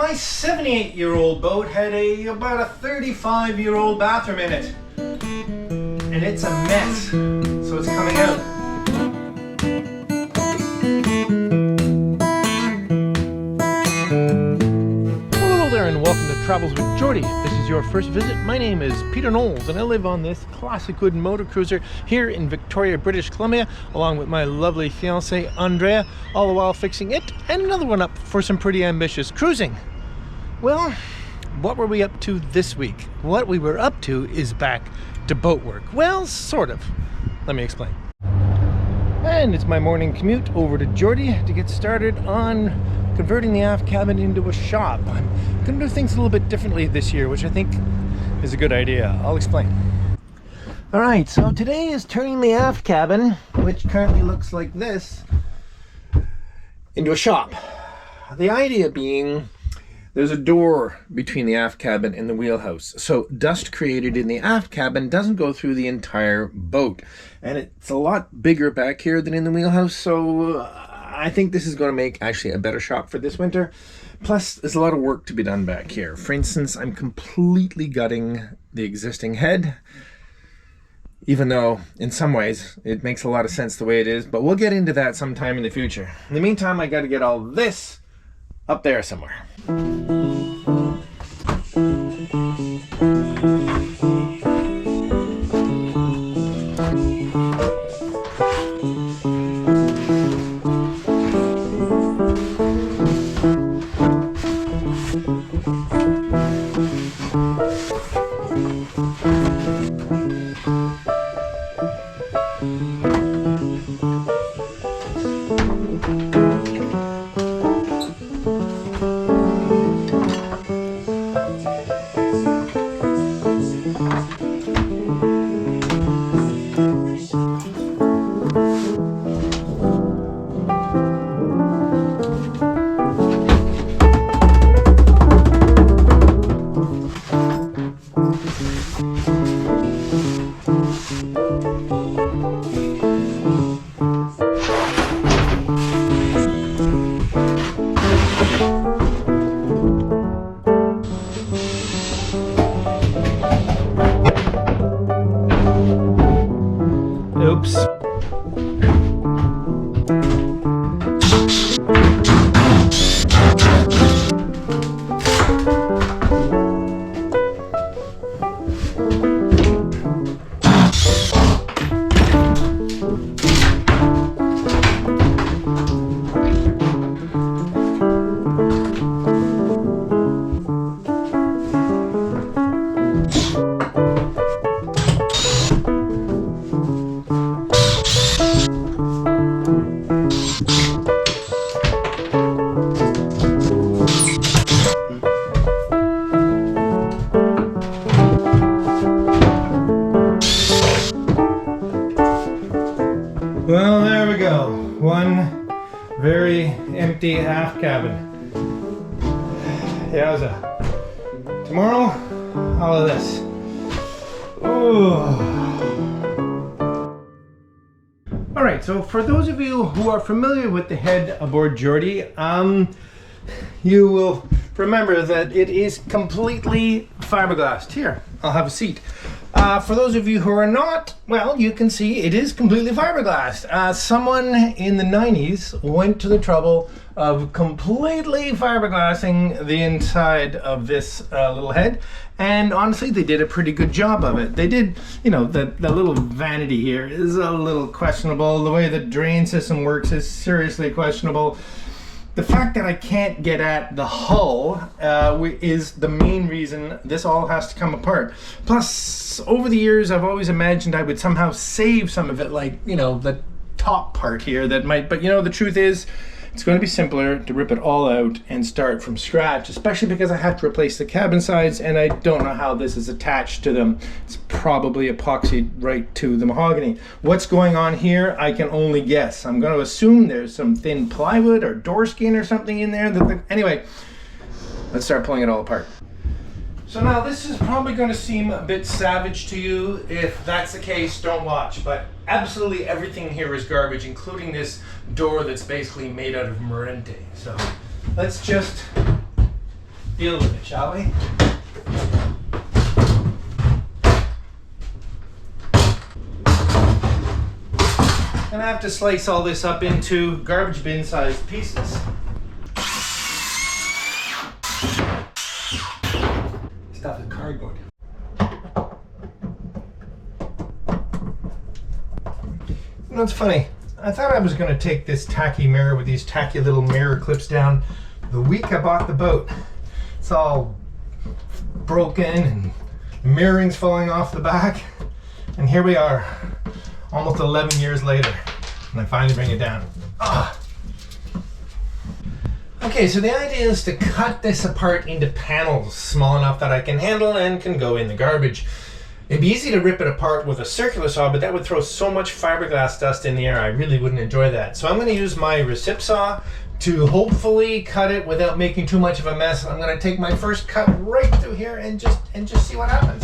My 78-year-old boat had about a 35-year-old bathroom in it. And it's a mess, so it's coming out. Hello there and welcome to Travels with Jordy. If this is your first visit, my name is Peter Knowles and I live on this classic wooden motor cruiser here in Victoria, British Columbia, along with my lovely fiancée Andrea, all the while fixing it and another one up for some pretty ambitious cruising. Well, what were we up to this week? What we were up to is back to boat work. Well, sort of. Let me explain. And it's my morning commute over to Jordy to get started on converting the aft cabin into a shop. I'm going to do things a little bit differently this year, which I think is a good idea. I'll explain. Alright, so today is turning the aft cabin, which currently looks like this, into a shop. The idea being there's a door between the aft cabin and the wheelhouse, so dust created in the aft cabin doesn't go through the entire boat, and it's a lot bigger back here than in the wheelhouse, so I think this is going to make actually a better shop for this winter. Plus there's a lot of work to be done back here. For instance, I'm completely gutting the existing head, even though in some ways it makes a lot of sense the way it is, but we'll get into that sometime in the future. In the meantime, I got to get all this up there somewhere. Oops. Well, there we go. One very empty aft cabin. Yowza. Tomorrow, all of this. Ooh. Alright, so for those of you who are familiar with the head aboard Jordy, you will remember that it is completely fiberglassed. Here, I'll have a seat. For those of you who are not, well, you can see it is completely fiberglassed. Someone in the 90s went to the trouble of completely fiberglassing the inside of this little head, and honestly they did a pretty good job of it. They did, you know, the little vanity here is a little questionable. The way the drain system works is seriously questionable. The fact that I can't get at the hull is the main reason this all has to come apart. Plus, over the years, I've always imagined I would somehow save some of it, like, you know, the top part here that might, but you know, the truth is, it's going to be simpler to rip it all out and start from scratch, especially because I have to replace the cabin sides and I don't know how this is attached to them. It's probably epoxied right to the mahogany. What's going on here, I can only guess. I'm going to assume there's some thin plywood or door skin or something in there. Anyway, let's start pulling it all apart. So now this is probably going to seem a bit savage to you. If that's the case, don't watch. But absolutely everything here is garbage, including this door that's basically made out of Morente. So let's just deal with it, shall we? And I have to slice all this up into garbage bin sized pieces. Stuff is cardboard. You know, it's funny. I thought I was going to take this tacky mirror with these tacky little mirror clips down the week I bought the boat. It's all broken and the mirroring's falling off the back. And here we are, almost 11 years later, and I finally bring it down. Ah. Okay, so the idea is to cut this apart into panels small enough that I can handle and can go in the garbage. It'd be easy to rip it apart with a circular saw, but that would throw so much fiberglass dust in the air, I really wouldn't enjoy that. So I'm going to use my recip saw to hopefully cut it without making too much of a mess. I'm going to take my first cut right through here and just see what happens.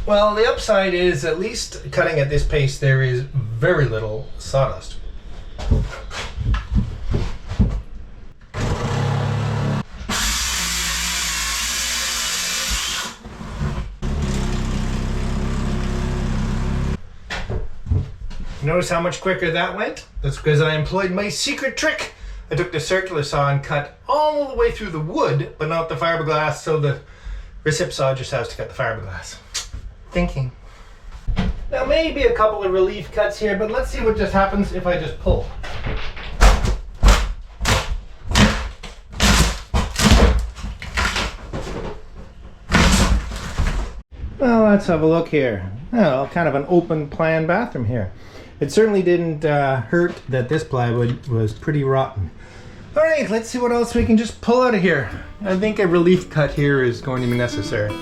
Well, the upside is, at least cutting at this pace, there is very little sawdust. Notice how much quicker that went? That's because I employed my secret trick. I took the circular saw and cut all the way through the wood, but not the fiberglass, so the recip saw just has to cut the fiberglass. Thinking. Now maybe a couple of relief cuts here, but let's see what just happens if I just pull. Well, let's have a look here. Well, kind of an open plan bathroom here. It certainly didn't hurt that this plywood was pretty rotten. All right, let's see what else we can just pull out of here. I think a relief cut here is going to be necessary.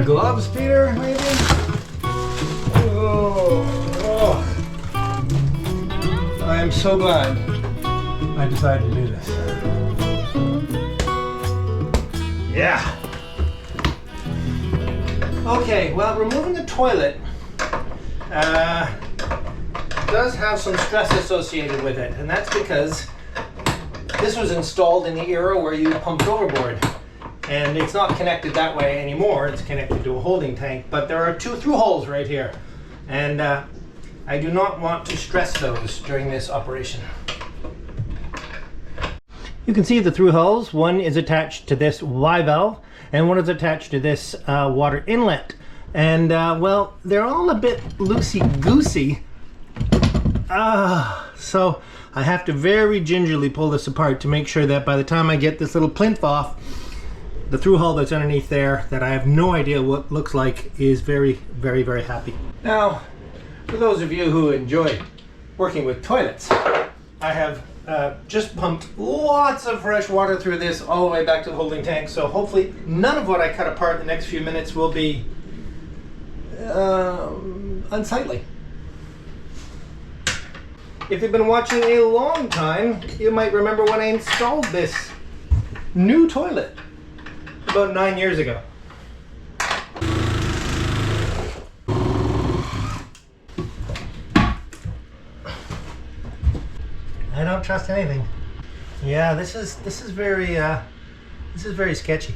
Gloves, Peter, maybe? Oh. I am so glad I decided to do this. Yeah. Okay, well, removing the toilet does have some stress associated with it, and that's because this was installed in the era where you pumped overboard. And it's not connected that way anymore. It's connected to a holding tank, but there are 2 through holes right here. And I do not want to stress those during this operation. You can see the through holes. One is attached to this Y valve, and one is attached to this water inlet. And well, they're all a bit loosey-goosey. So I have to very gingerly pull this apart to make sure that by the time I get this little plinth off, the through hull that's underneath there, that I have no idea what looks like, is very, very, very happy. Now, for those of you who enjoy working with toilets, I have just pumped lots of fresh water through this all the way back to the holding tank, so hopefully none of what I cut apart in the next few minutes will be unsightly. If you've been watching a long time, you might remember when I installed this new toilet about 9 years ago. I don't trust anything. Yeah, this is very sketchy.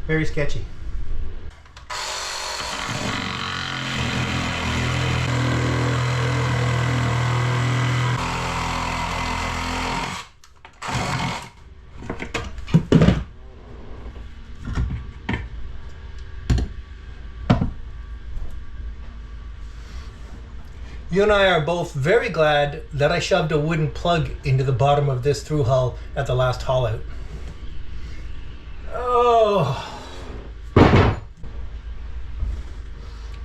Very sketchy. You and I are both very glad that I shoved a wooden plug into the bottom of this through hull at the last haul out. Oh.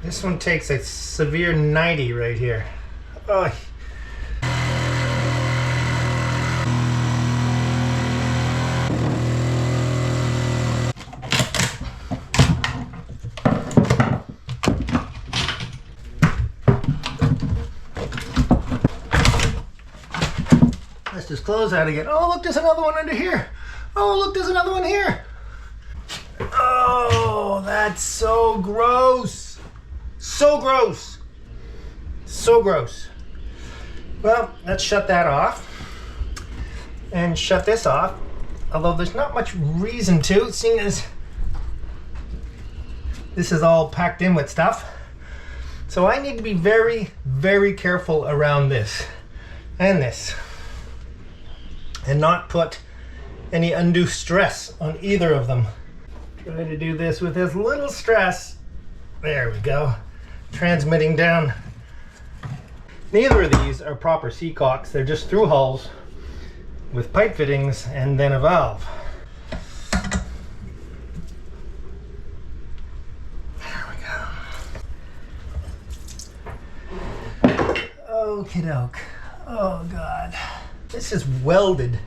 This one takes a severe 90 right here. Oh. Let's just close that again. Oh, look, there's another one under here. Oh, look, there's another one here. Oh, that's so gross. So gross. So gross. Well, let's shut that off and shut this off. Although there's not much reason to, seeing as this is all packed in with stuff. So I need to be very, very careful around this and this, and not put any undue stress on either of them. Try to do this with as little stress. There we go. Transmitting down. Neither of these are proper seacocks. They're just through hulls with pipe fittings and then a valve. There we go. Okie doke. Oh God. This is welded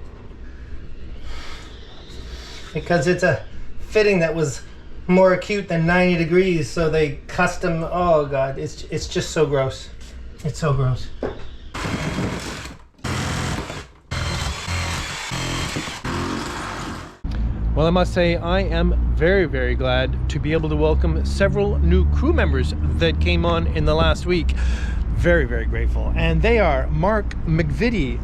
because it's a fitting that was more acute than 90 degrees, so they custom. Oh God, it's just so gross. It's so gross. Well, I must say I am very, very glad to be able to welcome several new crew members that came on in the last week. Very, very grateful. And they are Mark McVitie,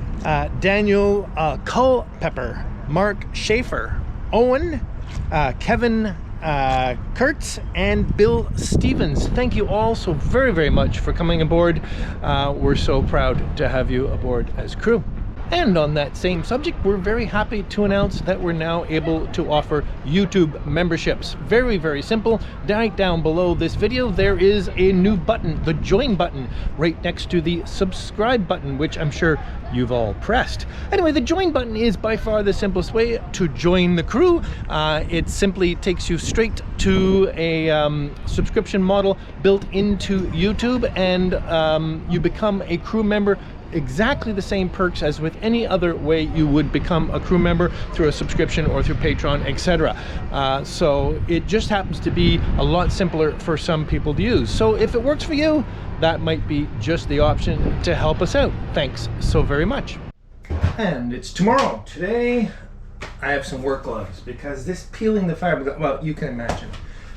Daniel Culpepper, Mark Schaefer, Owen, Kevin Kurtz, and Bill Stevens. Thank you all so very, very much for coming aboard. We're so proud to have you aboard as crew. And on that same subject, we're very happy to announce that we're now able to offer YouTube memberships. Very, very simple. Right down below this video, there is a new button, the join button, right next to the subscribe button, which I'm sure you've all pressed. Anyway, the join button is by far the simplest way to join the crew. It simply takes you straight to a subscription model built into YouTube, and you become a crew member. Exactly the same perks as with any other way you would become a crew member through a subscription or through Patreon, etc. So it just happens to be a lot simpler for some people to use. So if it works for you, that might be just the option to help us out. Thanks so very much. And it's tomorrow. Today I have some work gloves because this peeling the fiberglass, well, you can imagine.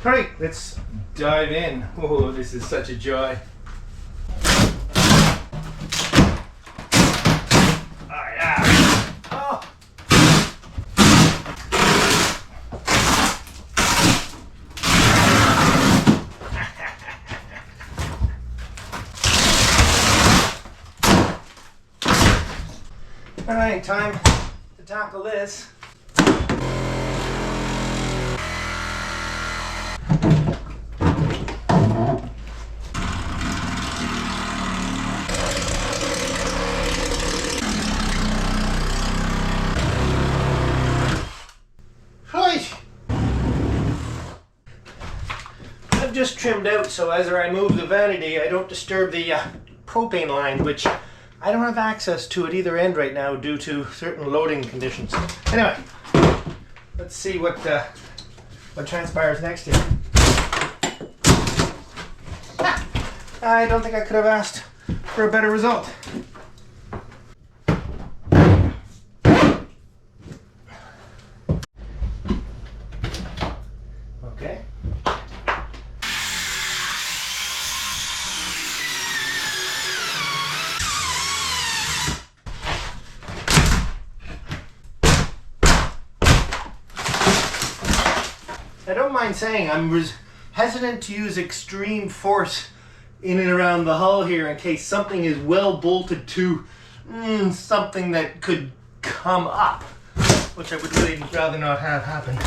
All right, let's dive in. Oh, this is such a joy. All right, time to tackle this. just trimmed out so as I move the vanity I don't disturb the propane line, which I don't have access to at either end right now due to certain loading conditions. Anyway, let's see what transpires next here. I don't think I could have asked for a better result. Okay. I don't mind saying I'm hesitant to use extreme force in and around the hull here in case something is well bolted to something that could come up, which I would really rather not have happen.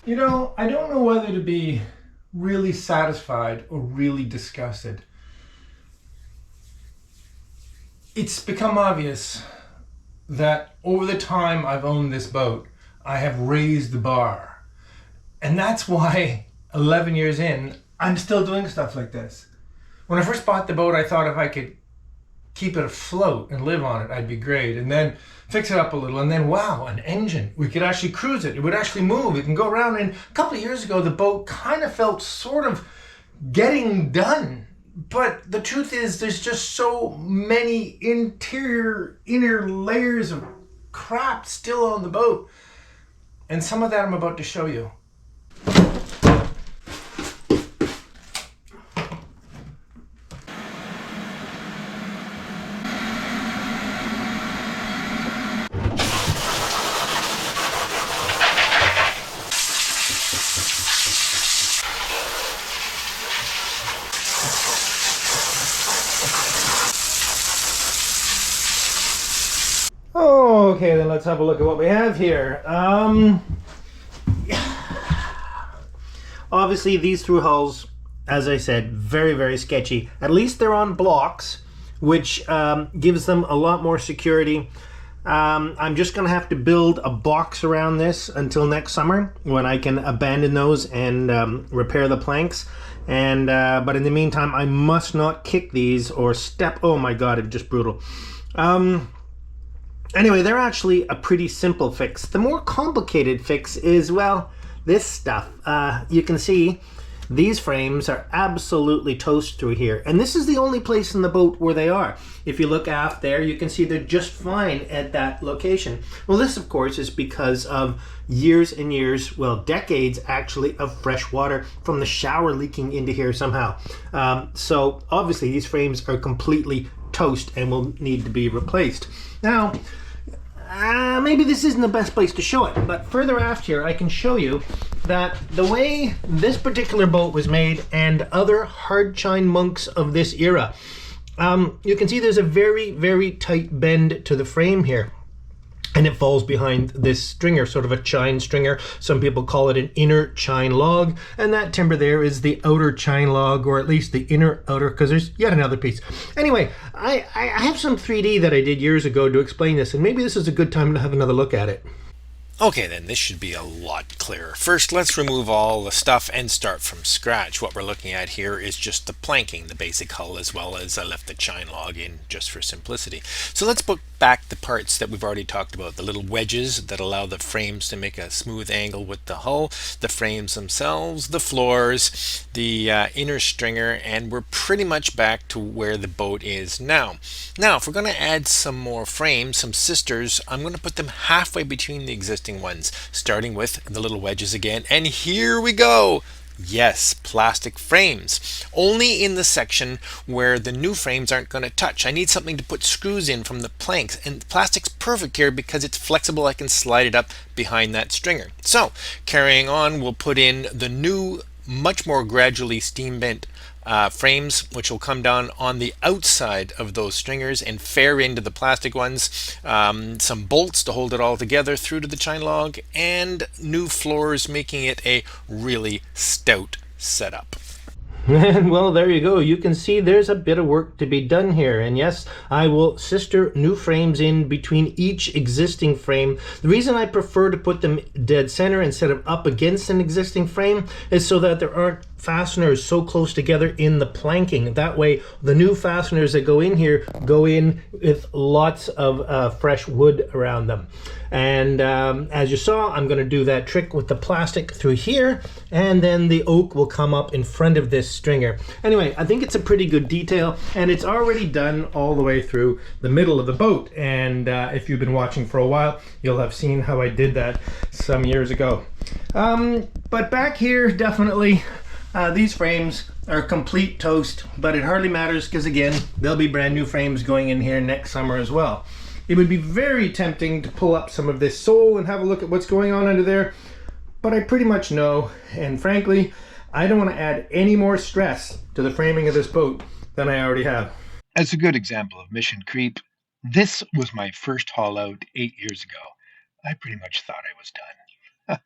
You know, I don't know whether to be really satisfied or really disgusted. It's become obvious that over the time I've owned this boat, I have raised the bar. And that's why 11 years in, I'm still doing stuff like this. When I first bought the boat, I thought if I could keep it afloat and live on it, I'd be great. And then fix it up a little, and then wow, an engine. We could actually cruise it. It would actually move. It can go around. And a couple of years ago, the boat kind of felt sort of getting done. But the truth is, there's just so many inner layers of crap still on the boat. And some of that I'm about to show you. Okay, then let's have a look at what we have here. Obviously, these through hulls, as I said, very, very sketchy. At least they're on blocks, which gives them a lot more security. I'm just going to have to build a box around this until next summer when I can abandon those and repair the planks. And but in the meantime, I must not kick these or step. Oh my God, it's just brutal. Anyway, they're actually a pretty simple fix. The more complicated fix is, well, this stuff. You can see these frames are absolutely toast through here. And this is the only place in the boat where they are. If you look aft there, you can see they're just fine at that location. Well, this, of course, is because of years and years, well, decades actually, of fresh water from the shower leaking into here somehow. So obviously these frames are completely toast and will need to be replaced. Now, maybe this isn't the best place to show it, but further aft here I can show you that the way this particular boat was made and other hard chine monks of this era, you can see there's a very, very tight bend to the frame here. And it falls behind this stringer, sort of a chine stringer. Some people call it an inner chine log. And that timber there is the outer chine log, or at least the inner outer, because there's yet another piece. Anyway, I have some 3D that I did years ago to explain this, and maybe this is a good time to have another look at it. Okay, then this should be a lot clearer. First, let's remove all the stuff and start from scratch. What we're looking at here is just the planking, the basic hull, as well as I left the chine log in just for simplicity. So let's put back the parts that we've already talked about, the little wedges that allow the frames to make a smooth angle with the hull, the frames themselves, the floors, the inner stringer, and we're pretty much back to where the boat is now. Now, if we're going to add some more frames, some sisters, I'm going to put them halfway between the existing ones, starting with the little wedges again, and here we go! Yes, plastic frames. Only in the section where the new frames aren't going to touch. I need something to put screws in from the planks, and plastic's perfect here because it's flexible. I can slide it up behind that stringer. So, carrying on, we'll put in the new, much more gradually steam bent frames, which will come down on the outside of those stringers and fare into the plastic ones, some bolts to hold it all together through to the chine log, and new floors, making it a really stout setup. And well, there you go. You can see there's a bit of work to be done here. And yes, I will sister new frames in between each existing frame. The reason I prefer to put them dead center instead of up against an existing frame is so that there aren't fasteners so close together in the planking. That way, the new fasteners that go in here go in with lots of fresh wood around them. And as you saw, I'm going to do that trick with the plastic through here, and then the oak will come up in front of this stringer. Anyway, I think it's a pretty good detail, and it's already done all the way through the middle of the boat. And if you've been watching for a while, you'll have seen how I did that some years ago. But back here, definitely, these frames are complete toast, but it hardly matters because, again, there'll be brand new frames going in here next summer as well. It would be very tempting to pull up some of this sole and have a look at what's going on under there, but I pretty much know, and frankly, I don't want to add any more stress to the framing of this boat than I already have. As a good example of mission creep, this was my first haul out 8 years ago. I pretty much thought I was done.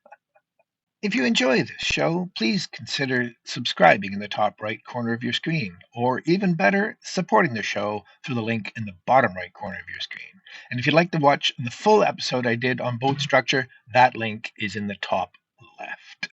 If you enjoy this show, please consider subscribing in the top right corner of your screen, or even better, supporting the show through the link in the bottom right corner of your screen. And if you'd like to watch the full episode I did on boat structure, that link is in the top left.